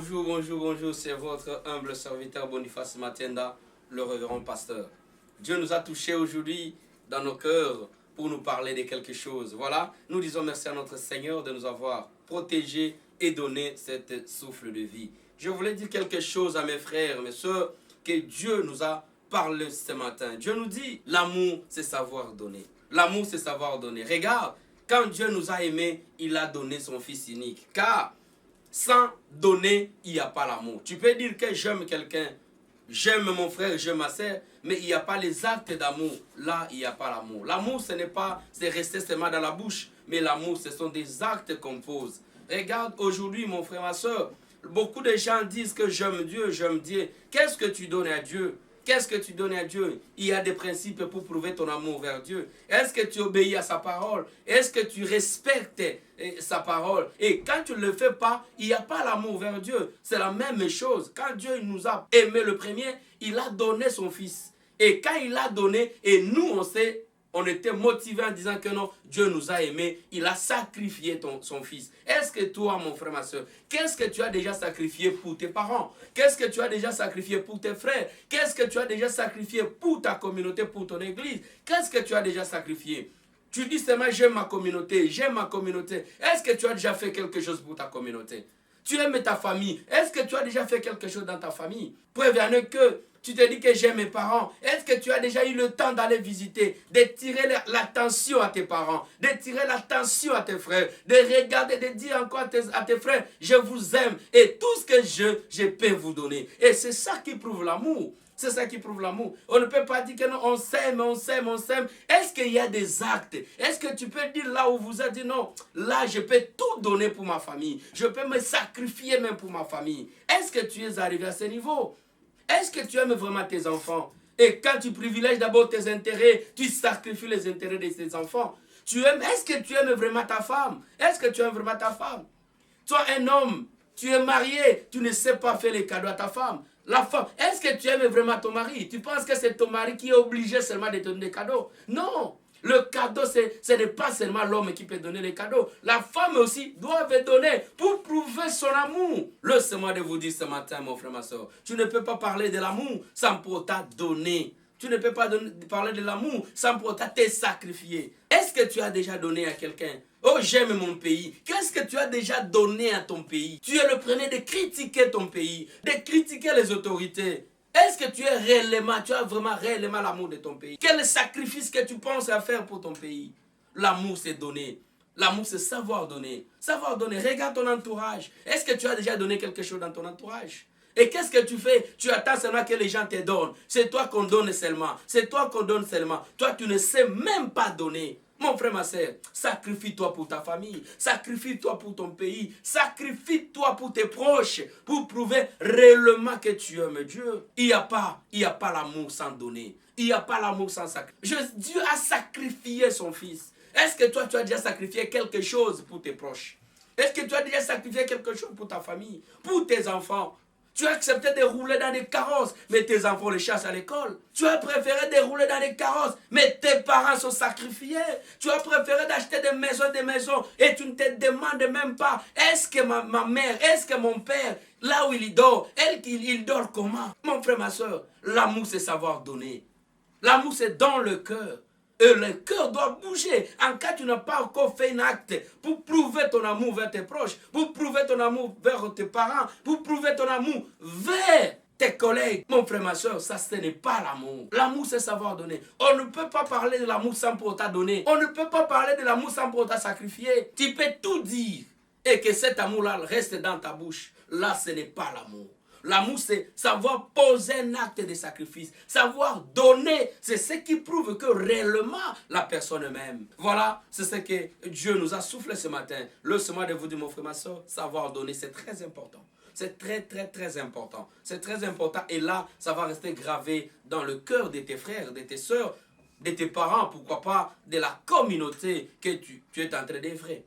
Bonjour, bonjour, bonjour, c'est votre humble serviteur Boniface Matienda, le révérend pasteur. Dieu nous a touchés aujourd'hui dans nos cœurs pour nous parler de quelque chose. Voilà, nous disons merci à notre Seigneur de nous avoir protégés et donné cette souffle de vie. Je voulais dire quelque chose à mes frères, mes soeurs, que Dieu nous a parlé ce matin. Dieu nous dit, l'amour, c'est savoir donner. L'amour, c'est savoir donner. Regarde, quand Dieu nous a aimés, il a donné son Fils unique. Car sans donner, il n'y a pas l'amour. Tu peux dire que j'aime quelqu'un, j'aime mon frère, j'aime ma soeur, mais il n'y a pas les actes d'amour. Là, il n'y a pas l'amour. L'amour, ce n'est pas, c'est rester seulement dans la bouche, mais l'amour, ce sont des actes qu'on pose. Regarde, aujourd'hui, mon frère, ma soeur, beaucoup de gens disent que j'aime Dieu, j'aime Dieu. Qu'est-ce que tu donnes à Dieu? Qu'est-ce que tu donnes à Dieu? Il y a des principes pour prouver ton amour vers Dieu. Est-ce que tu obéis à sa parole? Est-ce que tu respectes sa parole? Et quand tu ne le fais pas, il n'y a pas l'amour vers Dieu. C'est la même chose. Quand Dieu nous a aimé le premier, il a donné son Fils. Et quand il a donné, et nous on était motivés en disant que non, Dieu nous a aimés, il a sacrifié son Fils. Est-ce que toi, mon frère, ma soeur, qu'est-ce que tu as déjà sacrifié pour tes parents? Qu'est-ce que tu as déjà sacrifié pour tes frères? Qu'est-ce que tu as déjà sacrifié pour ta communauté, pour ton église? Qu'est-ce que tu as déjà sacrifié? Tu dis seulement j'aime ma communauté, j'aime ma communauté. Est-ce que tu as déjà fait quelque chose pour ta communauté? Tu aimes ta famille. Est-ce que tu as déjà fait quelque chose dans ta famille? Prévenez que tu te dis que j'aime mes parents. Est-ce que tu as déjà eu le temps d'aller visiter, de tirer l'attention à tes parents, de tirer l'attention à tes frères, de regarder, de dire encore à tes frères, je vous aime et tout ce que je peux vous donner. Et c'est ça qui prouve l'amour. C'est ça qui prouve l'amour. On ne peut pas dire que non, on s'aime, on s'aime, on s'aime. Est-ce qu'il y a des actes? Est-ce que tu peux dire là où vous êtes dit non, là je peux tout donner pour ma famille. Je peux me sacrifier même pour ma famille. Est-ce que tu es arrivé à ce niveau? Est-ce que tu aimes vraiment tes enfants? Et quand tu privilèges d'abord tes intérêts, tu sacrifies les intérêts de tes enfants. Est-ce que tu aimes vraiment ta femme? Est-ce que tu aimes vraiment ta femme? Toi, un homme, tu es marié, tu ne sais pas faire les cadeaux à ta femme. La femme, est-ce que tu aimes vraiment ton mari? Tu penses que c'est ton mari qui est obligé seulement de te donner des cadeaux? Non! Le cadeau, ce n'est pas seulement l'homme qui peut donner les cadeaux. La femme aussi doit donner pour prouver son amour. Laissez-moi de vous dire ce matin, mon frère, ma soeur, tu ne peux pas parler de l'amour sans pour autant donner. Tu ne peux pas parler de l'amour sans pour autant te sacrifier. Est-ce que tu as déjà donné à quelqu'un? Oh, j'aime mon pays. Qu'est-ce que tu as déjà donné à ton pays? Tu es le premier de critiquer ton pays, de critiquer les autorités. Est-ce que tu as vraiment réellement l'amour de ton pays? Quel sacrifice que tu penses à faire pour ton pays? L'amour, c'est donner. L'amour, c'est savoir donner. Savoir donner. Regarde ton entourage. Est-ce que tu as déjà donné quelque chose dans ton entourage? Et qu'est-ce que tu fais? Tu attends seulement que les gens te donnent. C'est toi qu'on donne seulement. C'est toi qu'on donne seulement. Toi, tu ne sais même pas donner. Mon frère, ma soeur, sacrifie-toi pour ta famille, sacrifie-toi pour ton pays, sacrifie-toi pour tes proches, pour prouver réellement que tu aimes Dieu. Il n'y a pas l'amour sans donner. Il n'y a pas l'amour sans sacrifice. Dieu a sacrifié son Fils. Est-ce que toi, tu as déjà sacrifié quelque chose pour tes proches? Est-ce que tu as déjà sacrifié quelque chose pour ta famille, pour tes enfants? Tu as accepté de rouler dans des carrosses, mais tes enfants les chassent à l'école. Tu as préféré de rouler dans des carrosses, mais tes parents sont sacrifiés. Tu as préféré d'acheter des maisons, et tu ne te demandes même pas, est-ce que ma mère, est-ce que mon père, là où il dort, il dort comment? Mon frère, ma soeur, l'amour c'est savoir donner. L'amour c'est dans le cœur. Et le cœur doit bouger. En cas tu n'as pas encore fait un acte pour prouver ton amour vers tes proches, pour prouver ton amour vers tes parents, pour prouver ton amour vers tes collègues. Mon frère, ma soeur, ça ce n'est pas l'amour. L'amour c'est savoir donner. On ne peut pas parler de l'amour sans pour autant donner. On ne peut pas parler de l'amour sans pour autant sacrifier. Tu peux tout dire et que cet amour-là reste dans ta bouche. Là, ce n'est pas l'amour. L'amour, c'est savoir poser un acte de sacrifice. Savoir donner, c'est ce qui prouve que réellement la personne m'aime. Voilà, c'est ce que Dieu nous a soufflé ce matin. Laissez-moi de vous dire, mon frère, ma soeur, savoir donner, c'est très important. C'est très, très, très important. C'est très important. Et là, ça va rester gravé dans le cœur de tes frères, de tes soeurs, de tes parents, pourquoi pas, de la communauté que tu es en train d'œuvrer.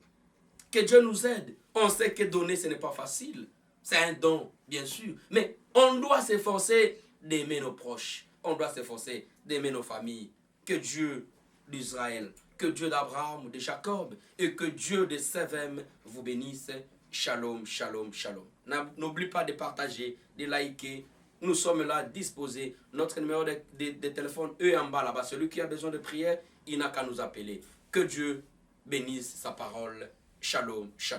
Que Dieu nous aide. On sait que donner, ce n'est pas facile. C'est un don, bien sûr. Mais on doit s'efforcer d'aimer nos proches. On doit s'efforcer d'aimer nos familles. Que Dieu d'Israël, que Dieu d'Abraham, de Jacob et que Dieu de Sévem vous bénisse. Shalom, shalom, shalom. N'oublie pas de partager, de liker. Nous sommes là disposés. Notre numéro de téléphone est en bas là-bas. Celui qui a besoin de prière, il n'a qu'à nous appeler. Que Dieu bénisse sa parole. Shalom, shalom.